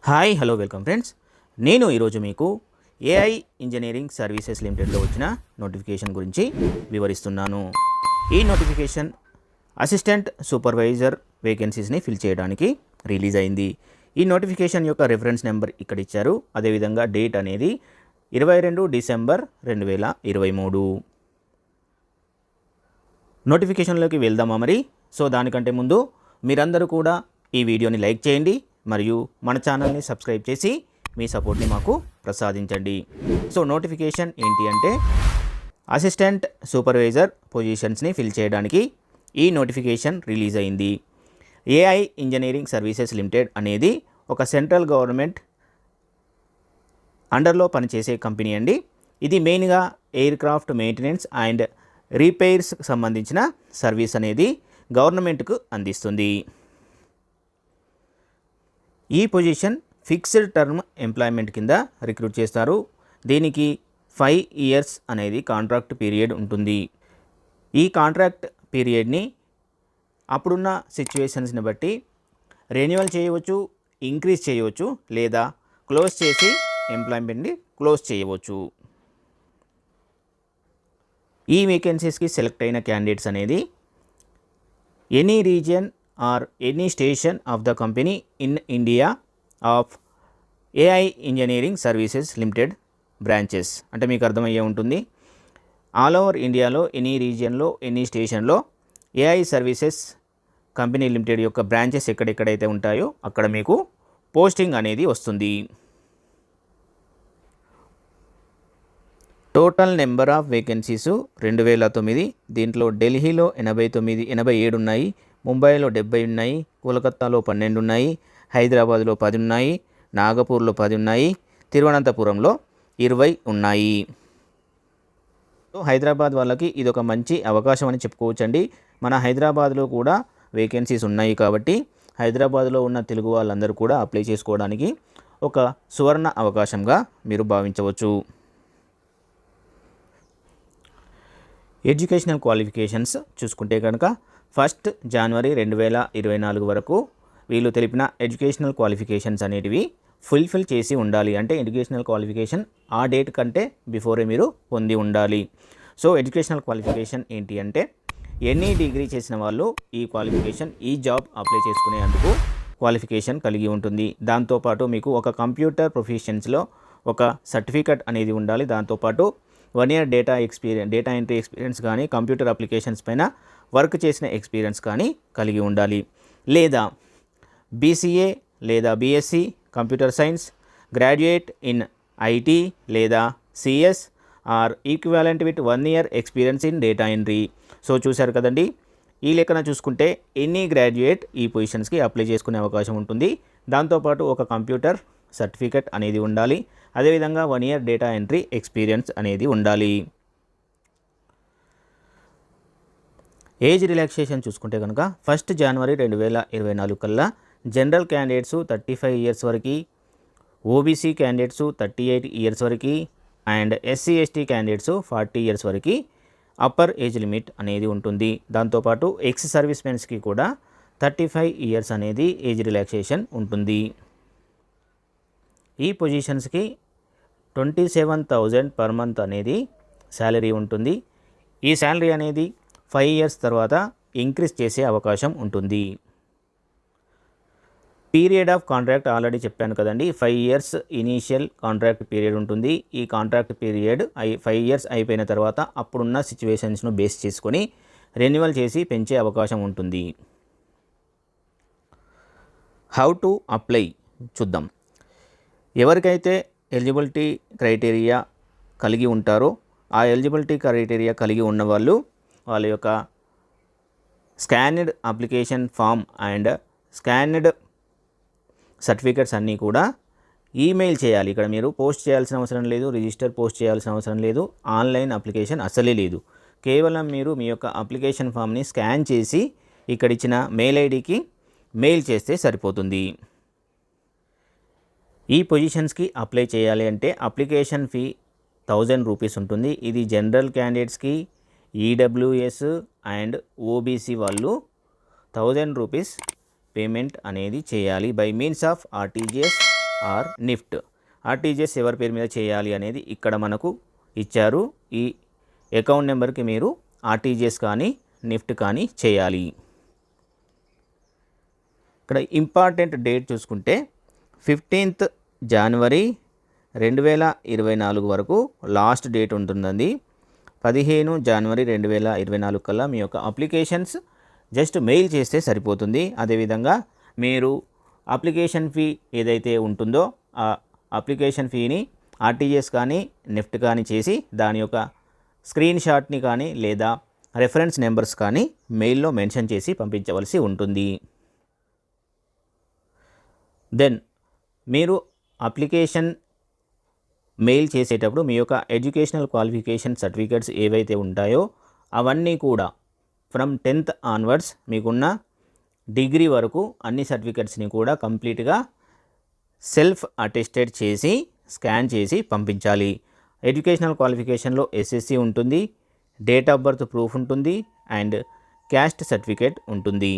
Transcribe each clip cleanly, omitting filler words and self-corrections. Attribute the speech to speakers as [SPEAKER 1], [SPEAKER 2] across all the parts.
[SPEAKER 1] Hi hello welcome friends. నేను ఈరోజు మీకు ఏఐ ఇంజనీరింగ్ సర్వీసెస్ లిమిటెడ్లో వచ్చిన నోటిఫికేషన్ గురించి వివరిస్తున్నాను. ఈ నోటిఫికేషన్ అసిస్టెంట్ సూపర్వైజర్ వేకెన్సీస్ని ఫిల్ చేయడానికి రిలీజ్ అయింది. ఈ నోటిఫికేషన్ యొక్క రెఫరెన్స్ నెంబర్ ఇక్కడ ఇచ్చారు. అదేవిధంగా డేట్ అనేది 22 డిసెంబర్ 2023. నోటిఫికేషన్లోకి వెళ్దామా మరి? సో దానికంటే ముందు మీరందరూ కూడా ఈ వీడియోని లైక్ చేయండి మరియు మన ఛానల్ని సబ్స్క్రైబ్ చేసి మీ సపోర్ట్ని మాకు ప్రసాదించండి. సో నోటిఫికేషన్ ఏంటి అంటే అసిస్టెంట్ సూపర్వైజర్ పొజిషన్స్ని ఫిల్ చేయడానికి ఈ నోటిఫికేషన్ రిలీజ్ అయింది. ఏఐ ఇంజనీరింగ్ సర్వీసెస్ లిమిటెడ్ అనేది ఒక సెంట్రల్ గవర్నమెంట్ అండర్లో పనిచేసే కంపెనీ అండి. ఇది మెయిన్గా air craft maintenance and repairs సంబంధించిన సర్వీస్ అనేది గవర్నమెంట్కు అందిస్తుంది. ఈ పొజిషన్ ఫిక్స్డ్ టర్మ్ ఎంప్లాయ్మెంట్ కింద రిక్రూట్ చేస్తారు. దీనికి 5 ఇయర్స్ అనేది కాంట్రాక్ట్ పీరియడ్ ఉంటుంది. ఈ కాంట్రాక్ట్ పీరియడ్ని అప్పుడున్న సిచ్యువేషన్స్ని బట్టి రెన్యువల్ చేయవచ్చు, ఇంక్రీజ్ చేయవచ్చు, లేదా క్లోజ్ చేసి ఎంప్లాయ్మెంట్ని క్లోజ్ చేయవచ్చు. ఈ వేకెన్సీస్కి సెలెక్ట్ అయిన క్యాండిడేట్స్ అనేది any region or any station of the company in India of AI Engineering Services Limited branches. అంటే మీకు అర్థమయ్యే ఉంటుంది. ఆల్ ఓవర్ ఇండియాలో ఎనీ రీజియన్లో ఎనీ స్టేషన్లో ఏఐ సర్వీసెస్ కంపెనీ లిమిటెడ్ యొక్క బ్రాంచెస్ ఎక్కడెక్కడైతే ఉంటాయో అక్కడ మీకు పోస్టింగ్ అనేది వస్తుంది. Total number of vacancies 2009. దీంట్లో ఢిల్లీలో 87 ఉన్నాయి, ముంబైలో 70 ఉన్నాయి, కోలకత్తాలో 12 ఉన్నాయి, హైదరాబాద్లో 10 ఉన్నాయి, నాగపూర్లో 10 ఉన్నాయి, తిరువనంతపురంలో 20 ఉన్నాయి. హైదరాబాద్ వాళ్ళకి ఇది ఒక మంచి అవకాశం అని చెప్పుకోవచ్చండి. మన హైదరాబాద్లో కూడా వేకెన్సీస్ ఉన్నాయి కాబట్టి హైదరాబాద్లో ఉన్న తెలుగు వాళ్ళందరూ కూడా అప్లై చేసుకోవడానికి ఒక సువర్ణ అవకాశంగా మీరు భావించవచ్చు. ఎడ్యుకేషనల్ క్వాలిఫికేషన్స్ చూసుకుంటే కనుక 1 జనవరి 2024 వరకు వీళ్ళు తెలిపిన ఎడ్యుకేషనల్ క్వాలిఫికేషన్స్ అనేటివి ఫుల్ఫిల్ చేసి ఉండాలి. అంటే ఎడ్యుకేషనల్ క్వాలిఫికేషన్ ఆ డేట్ కంటే బిఫోరే మీరు పొంది ఉండాలి. సో ఎడ్యుకేషనల్ క్వాలిఫికేషన్ ఏంటి అంటే ఎనీ డిగ్రీ చేసిన వాళ్ళు ఈ క్వాలిఫికేషన్ ఈ జాబ్ అప్లై చేసుకునేందుకు క్వాలిఫికేషన్ కలిగి ఉంటుంది. దాంతోపాటు మీకు ఒక కంప్యూటర్ ప్రొఫెషన్స్లో ఒక సర్టిఫికెట్ అనేది ఉండాలి. దాంతోపాటు 1 ఇయర్ డేటా ఎంట్రీ ఎక్స్పీరియన్స్ కానీ కంప్యూటర్ అప్లికేషన్స్ పైన వర్క్ చేసిన ఎక్స్పీరియన్స్ కానీ కలిగి ఉండాలి. లేదా బీసీఏ లేదా BSc computer science, graduate in IT లేదా CS or equivalent with 1 year experience in data entry. So చూశారు కదండి, ఈ లెక్కన చూసుకుంటే ఎనీ గ్రాడ్యుయేట్ ఈ పొజిషన్స్కి అప్లై చేసుకునే అవకాశం ఉంటుంది. దాంతోపాటు ఒక కంప్యూటర్ సర్టిఫికెట్ అనేది ఉండాలి. అదేవిధంగా 1 ఇయర్ డేటా ఎంట్రీ ఎక్స్పీరియన్స్ అనేది ఉండాలి. ఏజ్ రిలాక్సేషన్ చూసుకుంటే కనుక 1 జనవరి 2024 కల్లా జనరల్ క్యాండిడేట్స్ 35 ఇయర్స్ వరకు, ఓబీసీ క్యాండిడేట్స్ 38 ఇయర్స్ వరకు and SC ST candidates 40 years వరకు అప్పర్ ఏజ్ లిమిట్ అనేది ఉంటుంది. దాంతోపాటు ఎక్స్ సర్వీస్ మెన్స్కి కూడా 35 ఇయర్స్ అనేది ఏజ్ రిలాక్సేషన్ ఉంటుంది. ఈ పొజిషన్స్కి 27,000 పర్ మంత్ అనేది శాలరీ ఉంటుంది. ఈ శాలరీ అనేది 5 ఇయర్స్ తర్వాత ఇంక్రీజ్ చేసే అవకాశం ఉంటుంది. పీరియడ్ ఆఫ్ కాంట్రాక్ట్ ఆల్రెడీ చెప్పాను కదండి, 5 ఇయర్స్ ఇనీషియల్ కాంట్రాక్ట్ పీరియడ్ ఉంటుంది. ఈ కాంట్రాక్ట్ పీరియడ్ 5 ఇయర్స్ అయిపోయిన తర్వాత అప్పుడున్న సిచ్యువేషన్స్ను బేస్ చేసుకొని రెన్యువల్ చేసి పెంచే అవకాశం ఉంటుంది. హౌ టు అప్లై చూద్దాం. ఎవరికైతే ఎలిజిబిలిటీ క్రైటీరియా కలిగి ఉంటారో ఆ ఎలిజిబిలిటీ క్రైటీరియా కలిగి ఉన్న వాళ్ళు వాళ్ళ యొక్క scanned application form and scanned certificates అన్నీ కూడా ఈమెయిల్ చేయాలి. ఇక్కడ మీరు పోస్ట్ చేయాల్సిన అవసరం లేదు, రిజిస్టర్ పోస్ట్ చేయాల్సిన అవసరం లేదు, ఆన్లైన్ అప్లికేషన్ అసలే లేదు. కేవలం మీరు మీ యొక్క అప్లికేషన్ ఫామ్ని స్కాన్ చేసి ఇక్కడ ఇచ్చిన మెయిల్ ఐడికి మెయిల్ చేస్తే సరిపోతుంది. ఈ పొజిషన్స్కి అప్లై చేయాలి అంటే అప్లికేషన్ ఫీ 1000 రూపీస్ ఉంటుంది. ఇది జనరల్ క్యాండిడేట్స్కి, ఈడబ్ల్యూఎస్ అండ్ ఓబీసీ వాళ్ళు 1000 రూపీస్ పేమెంట్ అనేది చేయాలి by means of RTGS or NEFT. RTGS ఎవరి పేరు మీద చేయాలి అనేది ఇక్కడ మనకు ఇచ్చారు. ఈ అకౌంట్ నెంబర్కి మీరు ఆర్టీజీఎస్ కానీ నిఫ్ట్ కానీ చేయాలి. ఇక్కడ ఇంపార్టెంట్ డేట్ చూసుకుంటే 15th January 2024 వరకు లాస్ట్ డేట్ ఉంటుందండి. 15 January 2024 కల్లా మీ యొక్క అప్లికేషన్స్ జస్ట్ మెయిల్ చేస్తే సరిపోతుంది. అదేవిధంగా మీరు అప్లికేషన్ ఫీ ఏదైతే ఉంటుందో ఆ అప్లికేషన్ ఫీని ఆర్టీజీఎస్ కానీ నిఫ్ట్ కానీ చేసి దాని యొక్క స్క్రీన్ షాట్ని కానీ లేదా రెఫరెన్స్ నెంబర్స్ కానీ మెయిల్లో మెన్షన్ చేసి పంపించవలసి ఉంటుంది. దెన్ మీరు అప్లికేషన్ మెయిల్ చేసేటప్పుడు మీ యొక్క ఎడ్యుకేషనల్ క్వాలిఫికేషన్ సర్టిఫికేట్స్ ఏవైతే ఉంటాయో అవన్నీ కూడా ఫ్రమ్ 10th ఆన్వర్డ్స్ మీకున్న డిగ్రీ వరకు అన్ని సర్టిఫికేట్స్ని కూడా కంప్లీట్గా సెల్ఫ్ అటెస్టెడ్ చేసి స్కాన్ చేసి పంపించాలి. ఎడ్యుకేషనల్ క్వాలిఫికేషన్లో ఎస్ఎస్సి ఉంటుంది, డేట్ ఆఫ్ బర్త్ ప్రూఫ్ ఉంటుంది అండ్ క్యాస్ట్ సర్టిఫికేట్ ఉంటుంది.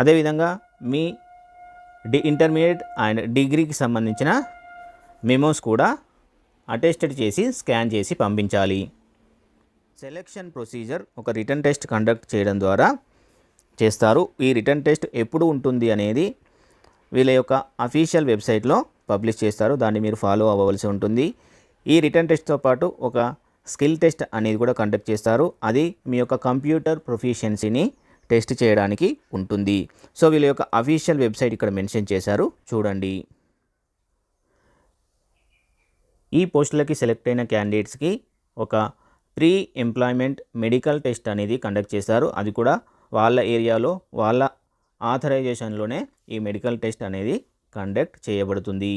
[SPEAKER 1] అదేవిధంగా మీ ఇంటర్మీడియట్ అండ్ డిగ్రీకి సంబంధించిన మెమోస్ కూడా అటెస్టెడ్ చేసి స్కాన్ చేసి పంపించాలి. సెలెక్షన్ ప్రొసీజర్ ఒక రిటర్న్ టెస్ట్ కండక్ట్ చేయడం ద్వారా చేస్తారు. ఈ రిటర్న్ టెస్ట్ ఎప్పుడు ఉంటుంది అనేది వీళ్ళ యొక్క అఫీషియల్ వెబ్సైట్లో పబ్లిష్ చేస్తారు. దాన్ని మీరు ఫాలో అవ్వవలసి ఉంటుంది. ఈ రిటర్న్ టెస్ట్తో పాటు ఒక స్కిల్ టెస్ట్ అనేది కూడా కండక్ట్ చేస్తారు. అది మీ యొక్క కంప్యూటర్ ప్రొఫిషియన్సీని టెస్ట్ చేయడానికి ఉంటుంది. సో వీళ్ళ యొక్క అఫీషియల్ వెబ్సైట్ ఇక్కడ మెన్షన్ చేశారు, చూడండి. ఈ పోస్టులకి సెలెక్ట్ అయిన క్యాండిడేట్స్కి ఒక ప్రీ ఎంప్లాయ్మెంట్ మెడికల్ టెస్ట్ అనేది కండక్ట్ చేస్తారు. అది కూడా వాళ్ళ ఏరియాలో వాళ్ళ ఆథరైజేషన్లోనే ఈ మెడికల్ టెస్ట్ అనేది కండక్ట్ చేయబడుతుంది.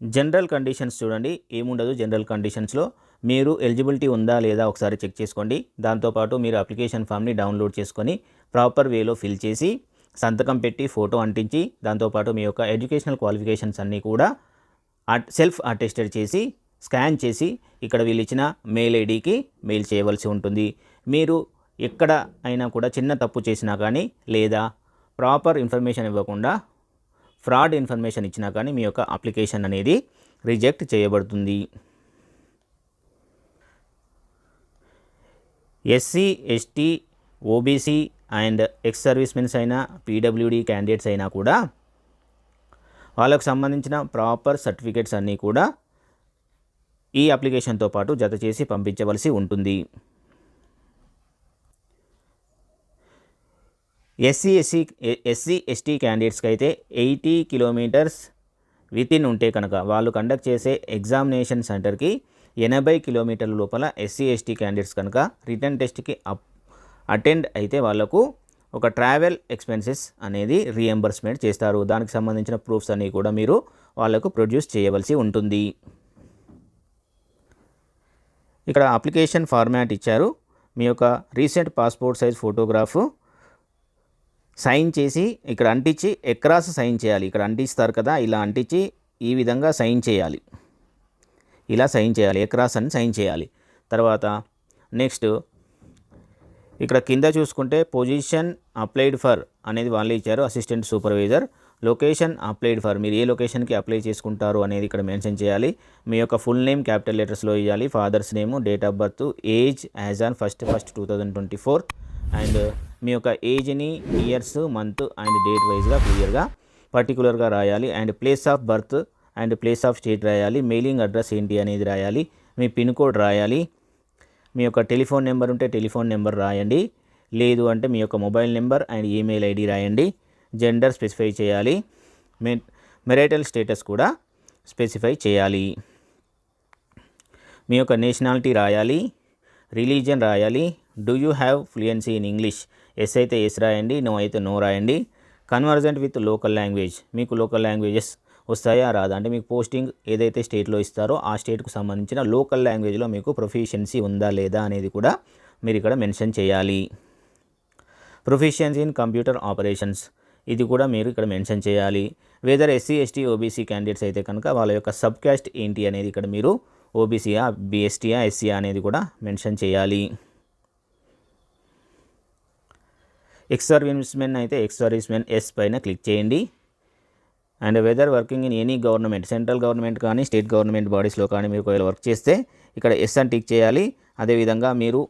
[SPEAKER 1] జనరల్ కండిషన్స్ చూడండి, ఏముండదు జనరల్ కండిషన్స్లో. మీరు ఎలిజిబిలిటీ ఉందా లేదా ఒకసారి చెక్ చేసుకోండి. దాంతోపాటు మీరు అప్లికేషన్ ఫామ్ని డౌన్లోడ్ చేసుకొని ప్రాపర్ వేలో ఫిల్ చేసి సంతకం పెట్టి ఫోటో అంటించి దాంతోపాటు మీ యొక్క ఎడ్యుకేషనల్ క్వాలిఫికేషన్స్ అన్నీ కూడా సెల్ఫ్ అటెస్టెడ్ చేసి స్కాన్ చేసి ఇక్కడ వీళ్ళు ఇచ్చిన మెయిల్ ఐడికి మెయిల్ చేయవలసి ఉంటుంది. మీరు ఎక్కడ అయినా కూడా చిన్న తప్పు చేసినా కానీ లేదా ప్రాపర్ ఇన్ఫర్మేషన్ ఇవ్వకుండా ఫ్రాడ్ ఇన్ఫర్మేషన్ ఇచ్చినా కానీ మీ యొక్క అప్లికేషన్ అనేది రిజెక్ట్ చేయబడుతుంది. SC, ST, OBC and ex service mens అయినా పీడబ్ల్యూడీ క్యాండిడేట్స్ అయినా కూడా వాళ్ళకు సంబంధించిన ప్రాపర్ సర్టిఫికేట్స్ అన్నీ కూడా ఈ అప్లికేషన్తో పాటు జత చేసి పంపించవలసి ఉంటుంది. ఎస్సీ ఎస్టీ క్యాండిడేట్స్కి అయితే 80 కిలోమీటర్స్ వితిన్ ఉంటే కనుక వాళ్ళు కండక్ట్ చేసే ఎగ్జామినేషన్ సెంటర్కి 80 కిలోమీటర్ల లోపల ఎస్సీ ఎస్టీ క్యాండిడేట్స్ కనుక రిటర్న్ టెస్ట్కి అటెండ్ అయితే వాళ్ళకు ఒక ట్రావెల్ ఎక్స్పెన్సెస్ అనేది రీఎంబర్స్మెంట్ చేస్తారు. దానికి సంబంధించిన ప్రూఫ్స్ అన్నీ కూడా మీరు వాళ్ళకు ప్రొడ్యూస్ చేయవలసి ఉంటుంది. ఇక్కడ అప్లికేషన్ ఫార్మాట్ ఇచ్చారు. మీ యొక్క recent passport size photograph sign చేసి ఇక్కడ అంటించి ఎక్రాస్ సైన్ చేయాలి. ఇక్కడ అంటిస్తారు కదా, ఇలా అంటించి ఈ విధంగా సైన్ చేయాలి. ఇలా సైన్ చేయాలి, ఎక్రాస్ అని సైన్ చేయాలి. తర్వాత నెక్స్ట్ ఇక్కడ కింద చూసుకుంటే పొజిషన్ అప్లైడ్ ఫర్ అనేది వాళ్ళే ఇచ్చారు, assistant supervisor. Location applied for, మీరు ఏ లొకేషన్కి అప్లై చేసుకుంటారు అనేది ఇక్కడ మెన్షన్ చేయాలి. మీ యొక్క ఫుల్ నేమ్ క్యాపిటల్ లెటర్స్లో ఇవ్వాలి, father's name, date of birth, age as on 1st 2024 and మీ యొక్క ఏజ్ని ఇయర్స్, మంత్ అండ్ డేట్ వైజ్గా క్లియర్గా పర్టికులర్గా రాయాలి. And place of birth and place of state రాయాలి. మెయిలింగ్ అడ్రస్ ఏంటి అనేది రాయాలి. మీ పిన్ కోడ్ రాయాలి. మీ యొక్క టెలిఫోన్ నెంబర్ ఉంటే టెలిఫోన్ నెంబర్ రాయండి, లేదు అంటే మీ యొక్క mobile number and email ID రాయండి. జెండర్ స్పెసిఫై చేయాలి. మెరైటల్ స్టేటస్ కూడా స్పెసిఫై చేయాలి. మీ యొక్క నేషనాలిటీ రాయాలి. రిలీజియన్ రాయాలి. Do you have fluency in English, yes అయితే ఎస్ రాయండి, నో అయితే నో రాయండి. కన్వర్జెంట్ విత్ లోకల్ లాంగ్వేజ్, మీకు లోకల్ లాంగ్వేజెస్ వస్తాయా రాదా, అంటే మీకు పోస్టింగ్ ఏదైతే స్టేట్లో ఇస్తారో ఆ స్టేట్కు సంబంధించిన లోకల్ లాంగ్వేజ్లో మీకు ప్రొఫిషియన్సీ ఉందా లేదా అనేది కూడా మీరు ఇక్కడ మెన్షన్ చేయాలి. ప్రొఫిషియన్సీ ఇన్ కంప్యూటర్ ఆపరేషన్స్, ఇది కూడా మీరు ఇక్కడ మెన్షన్ చేయాలి. Whether SC ST OBC candidates అయితే కనుక వాళ్ళ యొక్క సబ్ క్యాస్ట్ ఏంటి అనేది ఇక్కడ మీరు ఓబీసీయా బీఎస్టీయా ఎస్సీయా అనేది కూడా మెన్షన్ చేయాలి. ఎక్స్ సర్వీస్ మెన్ అయితే ఎక్స్ సర్వీస్ మెన్ ఎస్ పైన క్లిక్ చేయండి. And whether working in any government, central government కానీ స్టేట్ గవర్నమెంట్ బాడీస్లో కానీ మీరు ఒకవేళ వర్క్ చేస్తే ఇక్కడ ఎస్ అని టిక్ చేయాలి. అదేవిధంగా మీరు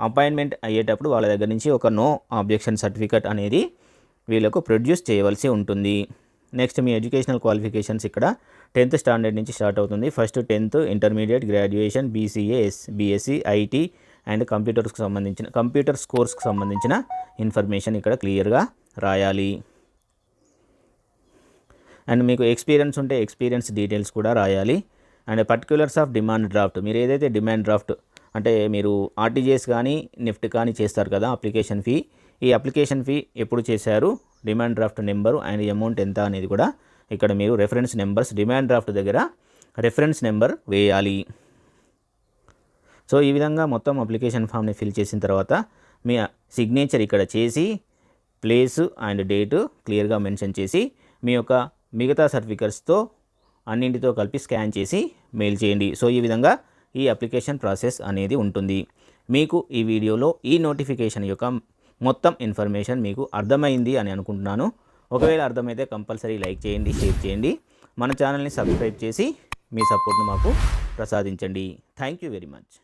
[SPEAKER 1] అపాయింట్మెంట్ అయ్యేటప్పుడు వాళ్ళ దగ్గర నుంచి ఒక నో ఆబ్జెక్షన్ సర్టిఫికేట్ అనేది వీళ్ళకు ప్రొడ్యూస్ చేయవలసి ఉంటుంది. నెక్స్ట్ మీ ఎడ్యుకేషనల్ క్వాలిఫికేషన్స్ ఇక్కడ 10th స్టాండర్డ్ నుంచి స్టార్ట్ అవుతుంది. First 10th, intermediate, graduation, BCA, BSc, IT and computers కోర్స్కి సంబంధించిన ఇన్ఫర్మేషన్ ఇక్కడ క్లియర్గా రాయాలి. అండ్ మీకు ఎక్స్పీరియన్స్ ఉంటే ఎక్స్పీరియన్స్ డీటెయిల్స్ కూడా రాయాలి. And particulars of demand draft, మీరు ఏదైతే డిమాండ్ డ్రాఫ్ట్ అంటే మీరు ఆర్టీజీఎస్ కానీ నిఫ్ట్ కానీ చేస్తారు కదా అప్లికేషన్ ఫీ, ఈ అప్లికేషన్ ఫీ ఎప్పుడు చేశారు, demand draft number and amount ఎంత అనేది కూడా ఇక్కడ మీరు రెఫరెన్స్ నెంబర్స్, డిమాండ్ డ్రాఫ్ట్ దగ్గర రెఫరెన్స్ నెంబర్ వేయాలి. సో ఈ విధంగా మొత్తం అప్లికేషన్ ఫామ్ని ఫిల్ చేసిన తర్వాత మీ సిగ్నేచర్ ఇక్కడ చేసి ప్లేసు అండ్ డేటు క్లియర్గా మెన్షన్ చేసి మీ యొక్క మిగతా సర్టిఫికెట్స్తో అన్నింటితో కలిపి స్కాన్ చేసి మెయిల్ చేయండి. సో ఈ విధంగా ఈ అప్లికేషన్ ప్రాసెస్ అనేది ఉంటుంది. మీకు ఈ వీడియోలో ఈ నోటిఫికేషన్ యొక్క మొత్తం ఇన్ఫర్మేషన్ మీకు అర్థమైంది అని అనుకుంటున్నాను. ఒకవేళ అర్థమైతే కంపల్సరీ లైక్ చేయండి, షేర్ చేయండి, మన ఛానల్ని సబ్స్క్రైబ్ చేసి మీ సపోర్ట్ను మాకు ప్రసాదించండి. Thank you very much.